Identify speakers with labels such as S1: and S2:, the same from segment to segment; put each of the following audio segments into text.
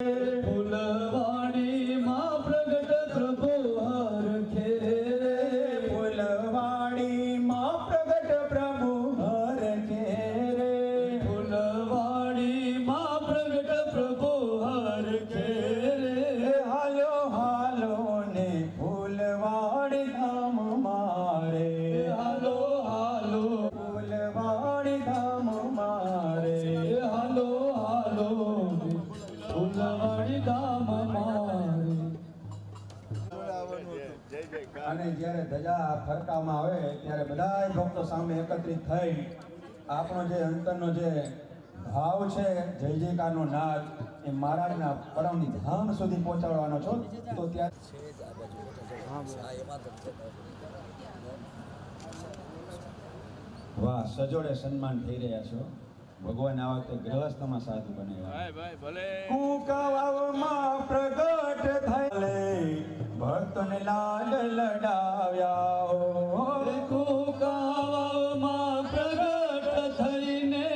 S1: ફૂલવાડી માં પ્રગટ પ્રભુ હરખે રે,
S2: ફૂલવાડી માં પ્રગટ પ્રભુ હરખે રે,
S1: ફૂલવાડી માં પ્રગટ પ્રભુ હરખે રે,
S2: હાલો હાલો ને ફૂલવાડી ધામ મારે,
S1: હાલો હાલો
S2: ફૂલવાડી ધામ મારે,
S1: હાલો હાલો ફૂલવાડી ધામ મારે.
S2: અને જ્યારે ધજા ફરકામાં આવે ત્યારે બધાય ભક્તો સામે એકત્રિત થઈ આપણો જે અંતરનો જે ભાવ છે જય જયકારનો નાદ એ મહારાજના પરમ ધામ સુધી પહોંચાડવાનો છો. તો ત્યાં વાહ, સજોડે સન્માન થઈ રહ્યા છો. ભગવાન આ વખતે ગ્રહસ્થમાં સાધુ બનેલા. કુકવાવમાં પ્રગટ થયેલે ભક્તોને લાડ લડાવ્યા હો,
S1: કુકાવામાં પ્રગટ થઈને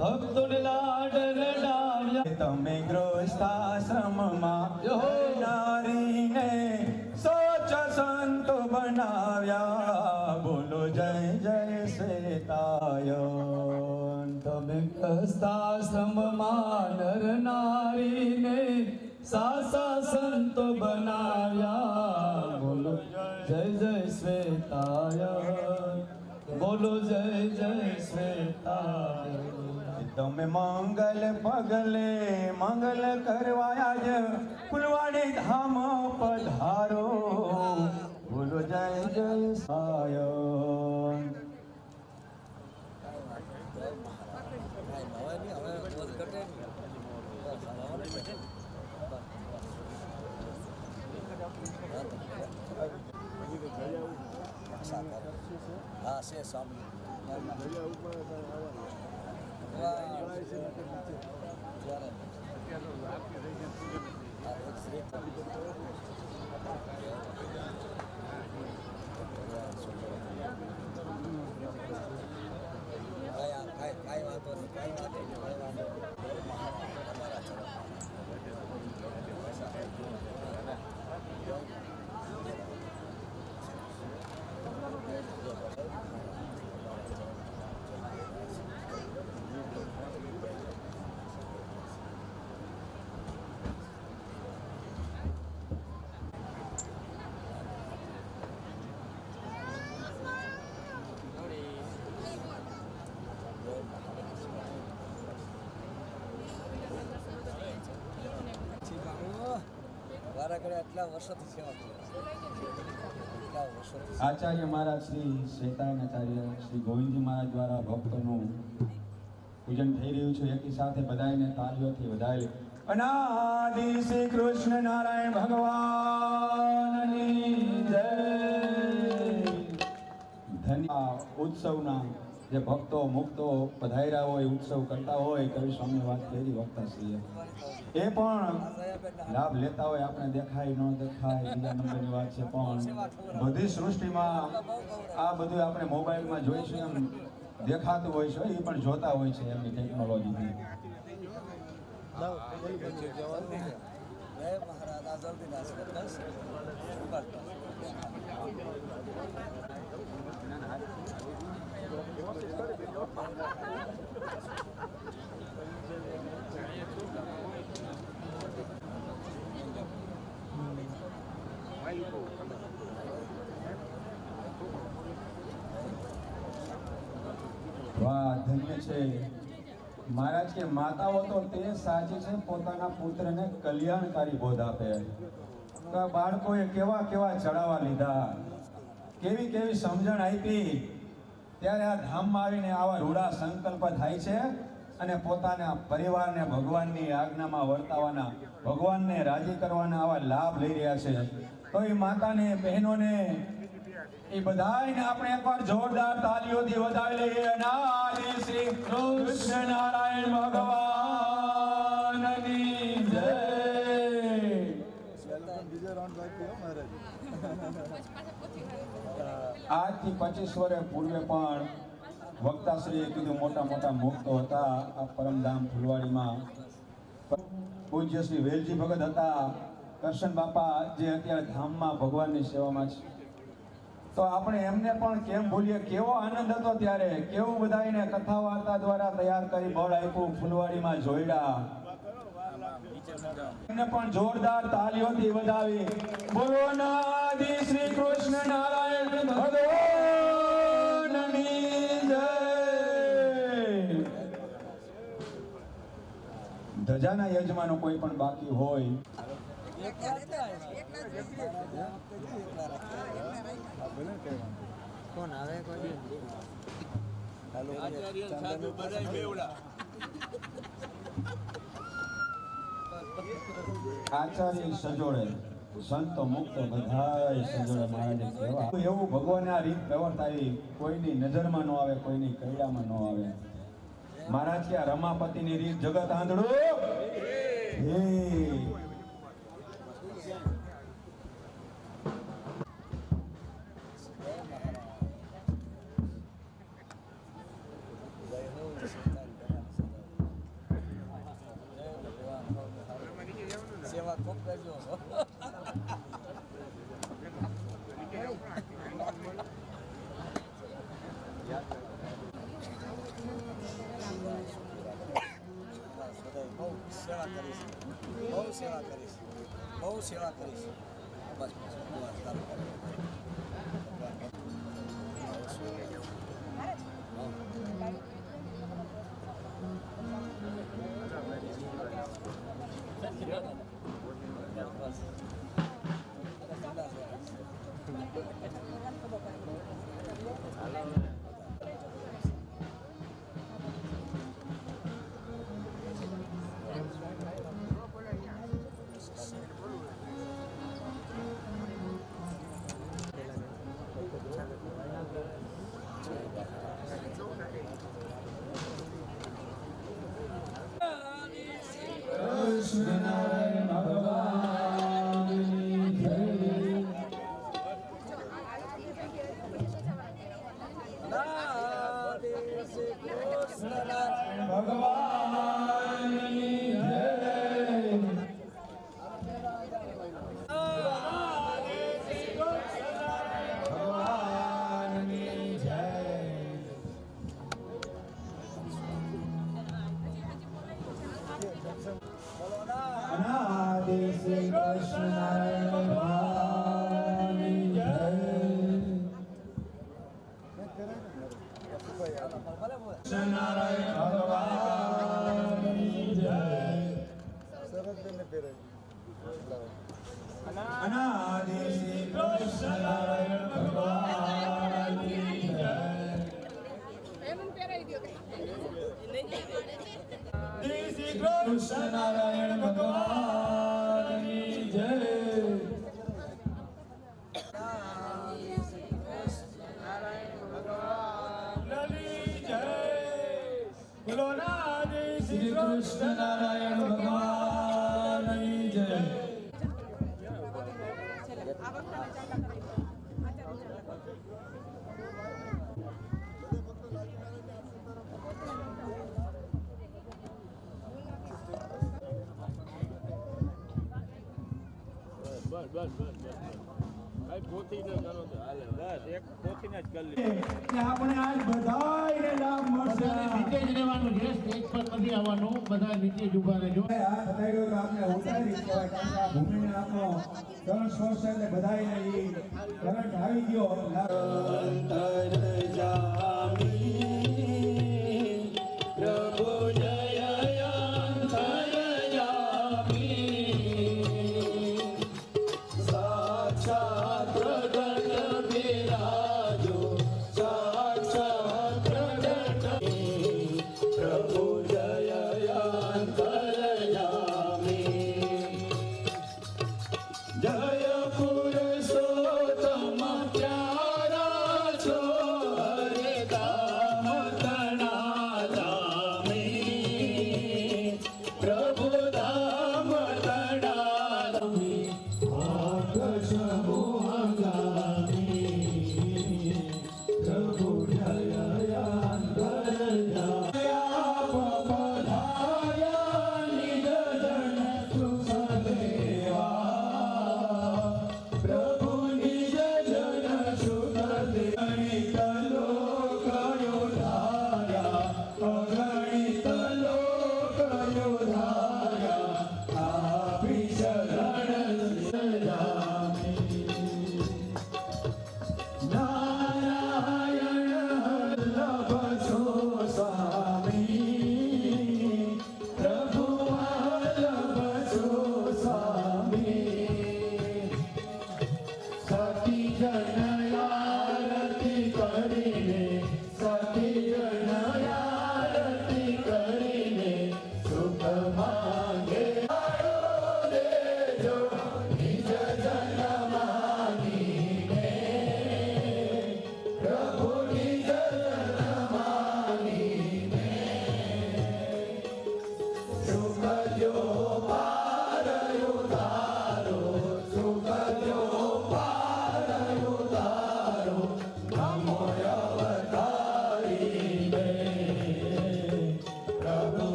S1: ભક્તોને લાડ લડાવ્યા.
S2: તમે ગૃહસ્થાશ્રમમાં નારીને સચ સંતો બનાવ્યા. બોલો જય જય શ્વેતાયન.
S1: તમે ગ્રહસ્થાશ્રમમાં નર નારીને સાસા સંતો બનાવ્યા. બોલો જય જય શ્વેતાયન, બોલો જય જય શ્વેતાયન.
S2: તમે મંગલ પગલે મંગલ કરવાયા જ ફૂલવાડી ધામ પધારો. બોલો જય જય સાયન.
S3: હા છે સ્વામી કાંઈ વાંધો એટલા વર્ષોથી સેવા
S2: આચાર્ય મહારાજ શ્રી શ્વેતાયન આચાર્ય શ્રી ગોવિંદજી મહારાજ દ્વારા ભક્તોનું પૂજન થઈ રહ્યું છે. એકી સાથે બધાને તાળીઓથી વધાવી. અનાદિ શ્રી કૃષ્ણ નારાયણ ભગવાનની જય. ધન્ય ઉત્સવના જે ભક્તો મુક્તો પધાર્યા હોય, ઉત્સવ કરતા હોય, કવિ સ્વામી વાત કરી વક્તાશ્રીએ, એ પણ લાભ લેતા હોય. આપણે દેખાય ન દેખાય બીજા નંબરની વાત છે, પણ બધી સૃષ્ટિમાં આ બધું આપણે મોબાઈલમાં જોઈશું એમ દેખાતું હોય છે, એ પણ જોતા હોય છે એમની ટેકનોલોજીથી. વાહ, ધન્ય છે મહારાજ કે માતાઓ તો તે સાચી છે પોતાના પુત્રને કલ્યાણકારી બોધ આપે. તો બાળકોએ કેવા કેવા ચડાવવા લીધા, કેવી કેવી સમજણ આપી, ત્યારે આ ધામમાં આવીને આવા રૂડા સંકલ્પ થાય છે અને પોતાના પરિવારને ભગવાનની આજ્ઞામાં વર્તાવાના, ભગવાનને રાજી કરવાના આવા લાભ લઈ રહ્યા છે. તો એ માતાને, બહેનોને, એ બધાને આપણે એકવાર જોરદાર તાલીઓથી વધાવી લઈએ. અનાદિ શ્રી કૃષ્ણ નારાયણ ભગવાનની જય. આજથી 25 વર્ષ પૂર્વે પણ વક્તાશ્રીએ કીધું મોટા મોટા મુક્તો હતા આ પરમધામ ફૂલવાડીમાં. પૂજ્ય શ્રી વેલજી ભગત હતા, કરશન બાપા જે અત્યારે ધામમાં ભગવાનની સેવામાં છે, તો આપણે એમને પણ કેમ ભૂલીએ? કેવો આનંદ હતો ત્યારે, કેવું બધાને કથા વાર્તા દ્વારા તૈયાર કરી બળ આપ્યું, ફૂલવાડીમાં જોઈડા. એમને પણ જોરદાર તાલીઓથી વધાવી. બોલો નાદી શ્રી કૃષ્ણ નારાયણ ભગવાનની જય. ધજાના યજમાનો કોઈ પણ બાકી હોય,
S3: કોણ આવે કોઈ
S2: આચાર્ય સજોડે, સંતો મુક્ત બધાય સજોડે મહારાજે કહેવા. એવું ભગવાને આ રીત પ્રવર્તાવી, કોઈની નજરમાં ન આવે, કોઈની કૈડામાં ન આવે. મહારાજ કે આ રમાપતિની રીત જગત આંધળું હે.
S3: સેવા ખૂબ કરજો. બહુ સેવા કરીશ, બહુ સેવા કરીશ, બહુ સેવા કરીશ. બસ
S1: કૃષ્ણનારાયણ ભગવાનની જય. ભગવાનની જય. ભગવાનની જય. અનાદિ શ્રી કૃષ્ણનારાયણ ભગવાનની જય. કૃષ્ણનારાયણ ભગવાનની જય. અનાદિ શ્રી કૃષ્ણનારાયણ ભગવાનની જય. શ્રી કૃષ્ણનારાયણ ભગવાનની જય. બોલો નાદિ શ્રી કૃષ્ણનારાયણ ભગવાનની જય. આપણે આજ બધાયને લાભ મળશે.
S4: નીચે જ રહેવાનું છે, સ્ટેજ પર નથી આવવાનું, બધા નીચે જ ઊભા રહેજો.
S2: આ બધાયનો તો આપણે ઉતારી કહેવાય, કારણ કે આ ભૂમિને આપણો ત્રણ સ્પર્શ એટલે બધાયને ઈ કરંટ આવી ગયો.
S1: અંતર જામી પ્રભુ જય અંતર જામી સાક્ષાત પ્રગટ બિરાજો સાક્ષાત પ્રગટ પ્રભુ જય અંતર જામી જય પુરુષોત્તમ પ્યારા છો હરે દામ તણા દામી પ્રભુ ધામ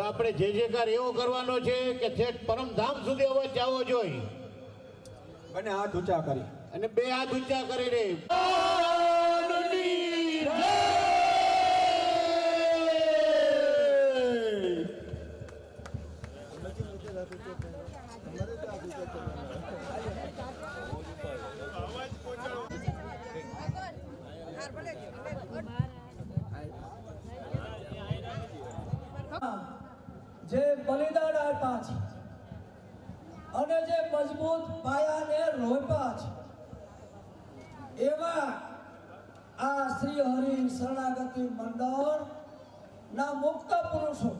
S4: આપણે જે જેકાર એવો કરવાનો છે કે ઠેઠ પરમધામ સુધી અવાજ જવો જોઈએ
S2: બંને હાથ ઊંચા કરી
S4: અને બે હાથ ઊંચા કરીને
S1: જે બલિદાન આપ્યા છે અને જે મજબૂત પાયાને રોપ્યા છે એવા આ શ્રી હરિ શરણાગતિ મંડળ ના મુક્ત પુરુષો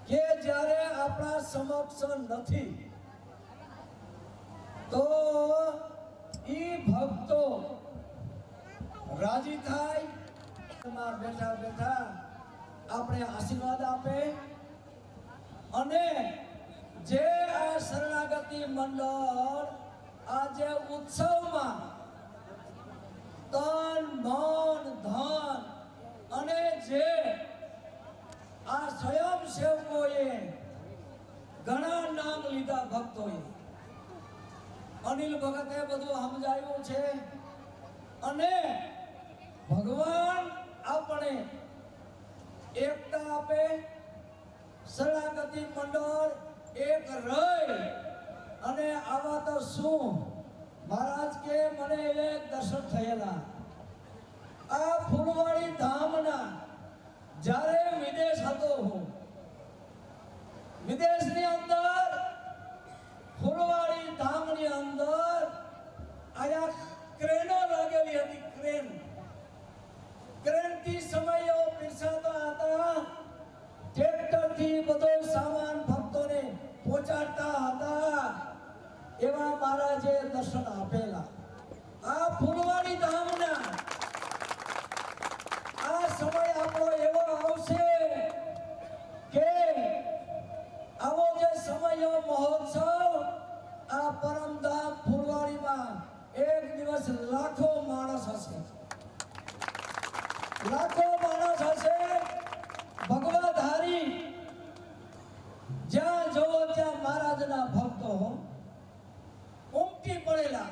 S1: કે જ્યારે આપણા સમક્ષ નથી તો ઈ ભક્તો રાજી થાય બેઠા બેઠા આપણે આશીર્વાદ આપે અને જે આ શરણાગતિ મંડળ આજે ઉત્સવમાં તન મન ધન અને જે આ સ્વયંસેવકોએ ઘણા નામ લીધા ભક્તોએ અનિલ ભગતે બધું સમજાવ્યું છે અને ભગવાન આપણે એકતા આપે શરણાગતિ મંડળ એક રહે અને આવા તો શું મહારાજ કે મને એક દર્શન થયેલા આ ફૂલવાડી ધામના જ્યારે વિદેશ હતો હું વિદેશની અંદર ફૂલવાડી ધામની અંદર આયા ક્રેનો લાગેલી હતી ક્રેનથી સમયો પીરસાતા હતા ટ્રેક્ટરથી બધો સામાન ભક્તોને પહોંચાડતા હતા એવા મહારાજે દર્શન આપેલા આ ફૂલવાડી ધામના આ સમય આપણો એવો આવશે કે આવો જે સમય મહોત્સવ આ પરમધામ ફૂલવાડીમાં એક દિવસ લાખો માણસ હશે ભગવાધારી જ્યાં જોવો ત્યાં મહારાજના ભક્તો ઉમટી પડેલા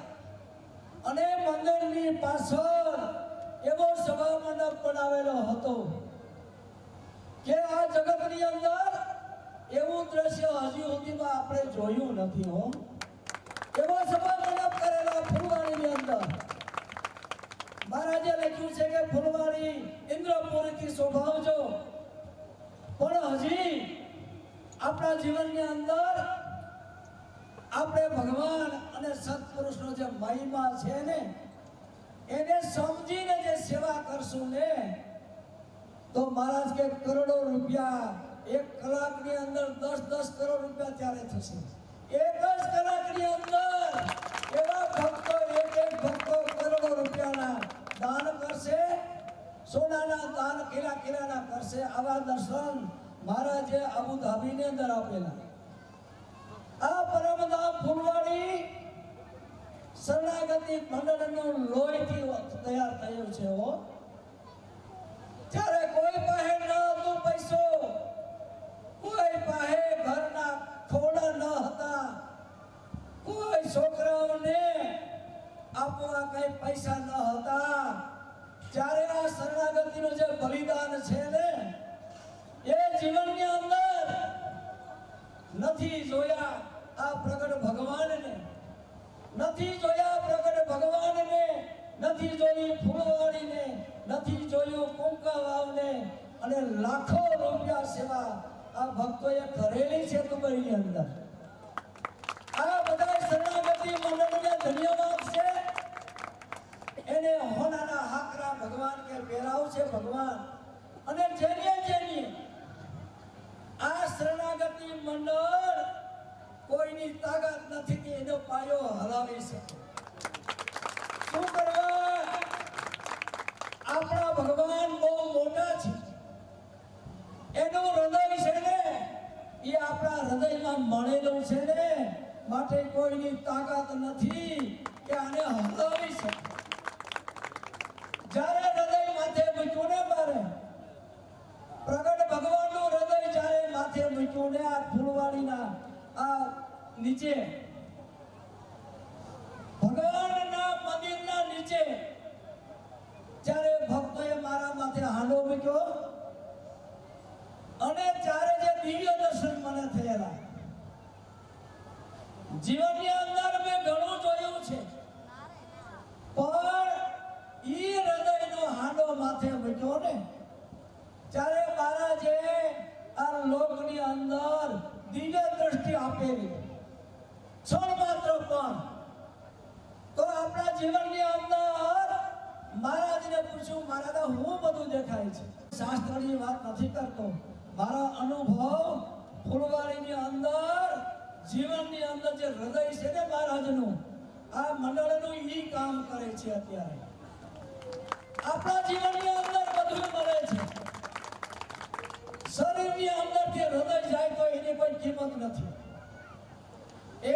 S1: અને મંદિરની પાછળ એવો સભા મંડપ બનાવેલો હતો કે આ જગતની અંદર એવું દ્રશ્ય હજી સુધીમાં આપણે જોયું નથી હો એવો સભા મંડપ કરેલા ફૂલવાડીની અંદર મહારાજે લખ્યું છે કે ફૂલવાડી ઇન્દ્રપુરીથી શોભાવજો પણ હજી આપણા જીવનની અંદર આપણે ભગવાન અને સત્પુરુષનો જે મહિમા છે ને એને સમજીને જે સેવા કરશું ને તો મહારાજ કે કરોડો રૂપિયા એક કલાકની અંદર 10 કરોડ રૂપિયા ત્યારે થશે એક જ કલાકની અંદર એવા ભક્તો એક ભક્તો કરોડો રૂપિયાના દાન કરશે સોનાના દાન કિલા કરશે આવા દર્શન મહારાજે અબુધાબીની અંદર આપેલા આ પરમધામ ફૂલવાડી શરણાગતિ મંડળનું લોહીથી તૈયાર થયું છે હો ત્યારે કોઈ પાસે ન હતું પૈસો કોઈ પાસે ઘરના ખોડા ન હતા કોઈ છોકરાઓને આપવા કઈ પૈસા ન હતા ત્યારે આ શરણાગતિનું જે બલિદાન છે ને એ જીવનની અંદર નથી જોયા આ પ્રગટ ભગવાનને નથી જોયા પ્રગટ ભગવાનને નથી જોઈ ફૂલવાડીને નથી જોયું કુંકાવાવને અને લાખો રૂપિયા સેવા આ ભક્તોએ કરેલી છે દુબઈની અંદર આ બધા શરણાગતિ મંડળને ધન્યવાદ છે એને હોનાના હાકરા ભગવાન કે પહેરાવશે ભગવાન અને જેની આ શરણાગતિ મંડળ કોઈની તાકાત નથી કે એનો પાયો હલાવી શકે શું કરવા આપણા ભગવાન બહુ મોટા છે એનું હૃદય છે ને એ આપણા હૃદયમાં મળેલું છે ને માટે કોઈની તાકાત નથી કે આને હલાવી શકે જ્યારે હૃદય માથે મૂક્યું ને મારે પ્રગટ ભગવાનનું હૃદય જોયું ને આ ફૂલવાડીના આ નીચે ભગવાનના મંદિરના નીચે જ્યારે ભક્તોએ મારા માથે હાંડો મૂક્યો અને ત્યારે જે દિવ્ય દર્શન મને થયેલા, જીવનની અંદર મેં ઘણું જોયું છે, પણ ઈ હૃદયનો હાંડો માથે મૂક્યો ને ત્યારે મારા જે આ લોકની અંદર દિવ્ય દ્રષ્ટિ આપેલી ક્ષણ માત્ર પણ, તો આપણા જીવનની અંદર મહારાજને પૂછ્યું, મહારાજ હું બધું દેખાય છે? શાસ્ત્રની વાત નથી કરતો, મારા અનુભવ ફૂલવાડીની અંદર જીવનની અંદર જે હૃદય છે ને મહારાજનું, આ મંડળનું ઈ કામ કરે છે. અત્યારે આપણા જીવનની અંદર બધું મળે છે, શરીરની અંદરથી હૃદય જાય તો એની કોઈ કિંમત નથી. એ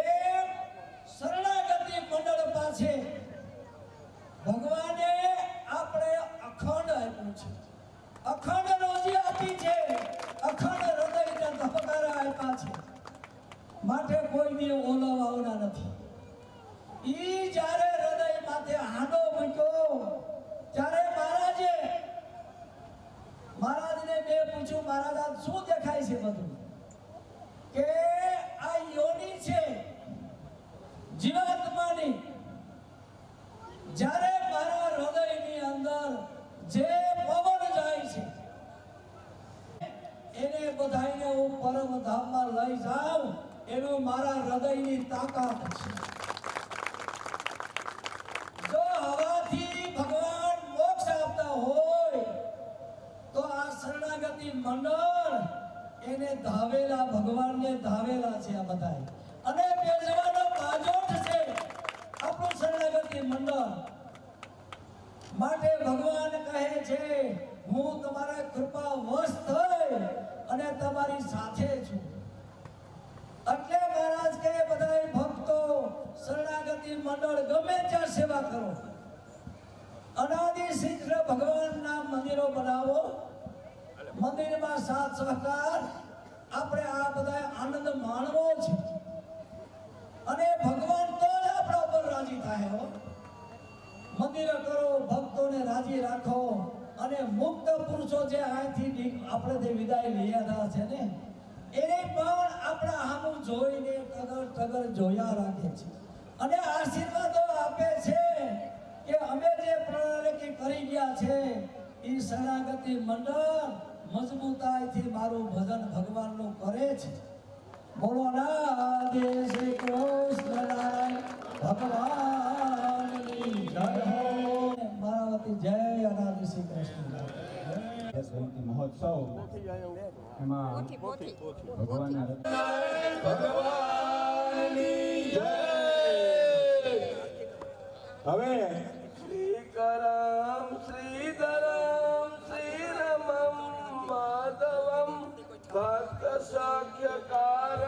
S1: શરણાગતિ મંડળ પાસે ભગવાને આપણે અખંડ આપ્યું છે, અખંડ રોજી આપી છે, અખંડ હૃદયના ધબકારા આપ્યા છે, માટે કોઈ દી ઓલવાવના નથી. ઈ જ્યારે હૃદય માથે હાંડો મૂક્યો ત્યારે મહારાજને મેં પૂછ્યું, મહારાજ આ શું દેખાય છે બધું? કે આ યોની છે જીવાત્માની. જ્યારે મારા હૃદયની અંદર જે પવન જાય છે એને બધાઈને હું પરમ ધામમાં લઈ જાઉં, એનું મારા હૃદયની તાકાત છે. જો હવાથી ભગવાન મોક્ષ આપતા હોય તો આ શરણાગતિ મંડળ એને ધાવેલા, ભગવાનને ધાવેલા છે આ બધા, અને બેસવાનો બાજોઠ છે આપણું શરણાગતિ મંડળ. માટે ભગવાન કહે છે, હું તમારા કૃપા વશ થઈ અને તમારી સાથે છું. એટલે મહારાજ કે બધાય ભક્તો શરણાગતિ મંડળ ગમે ત્યાં સેવા કરો, અનાદિ શીઘ્ર ભગવાનના મંદિરો બનાવો, મંદિરમાં સાથ સહકાર આપણે આ બધા આનંદ માણવો છે, અને ભગવાન તો જ આપણા ઉપર રાજી થાય. હો, મંદિરો કરો, ભક્તોને રાજી રાખો, અને મુક્ત પુરુષો જે અહીંથી આપણે જે વિદાય લીધા છે ને એને પણ આપણા સામું જોઈને ટગર ટગર જોયા રાખે છે, અને આશીર્વાદો આપે છે કે અમે જે પ્રણાલી કરી ગયા છે એ શરણાગતિ મંડળ મજબૂતાઈથી મારું ભજન ભગવાનનું કરે છે. બોલો રાધે શ્રી કૃષ્ણ ભગવાનની જય હો. મારા વતી જય અનાદિ શ્રી કૃષ્ણ.
S2: જયંતિ મહોત્સવ એમાં ભગવાનના
S5: ભગવાનની જય. હવે શ્રી કરમ શ્રીધર